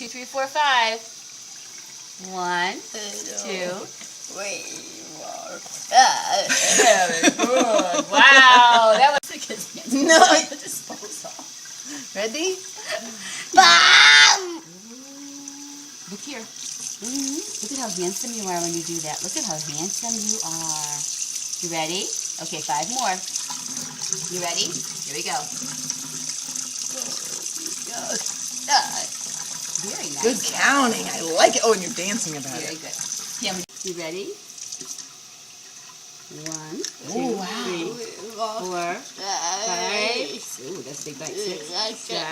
2, 3, 4, 5. 1, 2. Wait. Very good. Wow, that was a good dance. No. Disposal. Ready? Look here. Look at how handsome you are when you do that. Look at how handsome you are. You ready? Okay, 5 more. You ready? Here we go. Very nice. Good counting. I like it. Oh, and you're dancing about Very it. good. Yeah, you ready? 1, 2, Oh, wow. 3, 4, 5. Ooh, that's a big bite. 6, 7.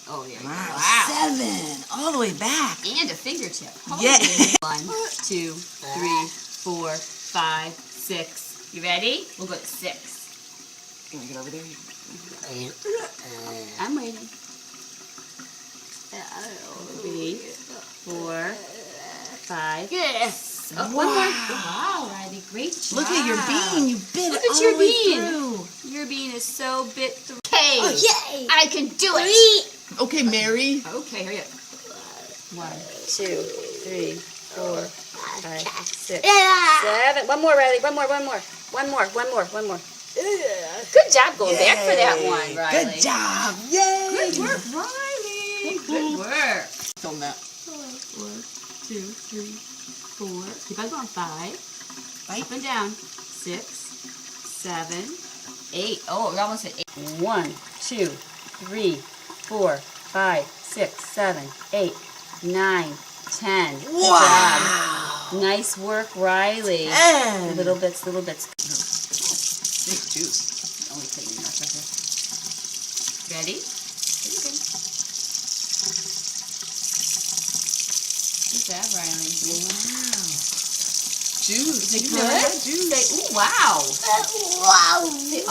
Oh, there you go. Wow. 7. All the way back. And a fingertip. Yeah. 1, 2, 3, 4, 5, 6. You ready? We'll go to 6. Can we get over there? I'm waiting. 3, 4, 5. Yes. Oh, one more. Wow, Riley, great job. Look at your bean. You bit Look it at all your the way bean. through. Your bean is so bit through. Okay. Oh, yay. I can do it. Okay, Mary. Okay, hurry up. 1, 2, 3, 4, 5, 6, 7. One more, Riley. One more. Good job going back for that one, Riley. Good job. Yay. Good work, Riley. Good work. Film that. 4, 2, 3, 4. Keep on going. 5. Right. Up and down. 6, 7, 8. Oh, we're almost at 8. 1, 2, 3, 4, 5, 6, 7, 8, 9, 10. Good Wow. job. Nice work, Riley. 10. Little bits. Big juice. Only put in enough of it. Ready? Pretty good. Good job, Riley. Wow. Juice. Is it You good? never had juice. Say, ooh, wow. Say,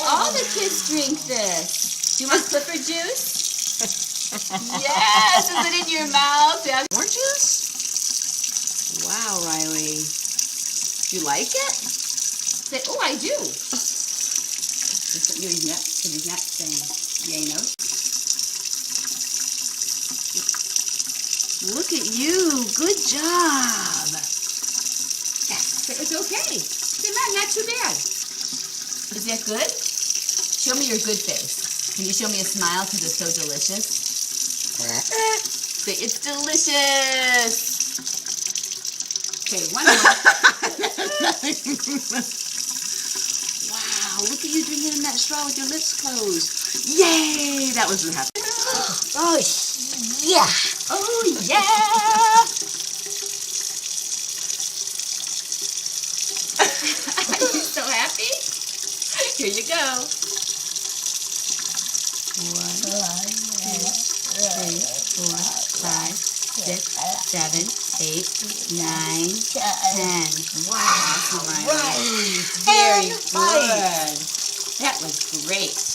all the kids drink this. Do you want Clipper juice? Yes. Is it in your mouth? Yeah. More juice? Wow, Riley. You like it? Say, oh, I do. He's not saying yay no. Look at you. Good job. Say, it's okay. Say, not too bad. Is that good? Show me your good face. Can you show me a smile because it's so delicious? Say, it's delicious. Okay, one more. Wow, look at you drinking in that straw with your lips closed. Yay! That was what happened. Oh, yeah. Oh, yeah. Are you so happy? Here you go. 1, 2, 3, 4, 5, 6, 7, 8, 9, 10. Wow. Awesome, Riley. Right. Very And bite. good. That was great.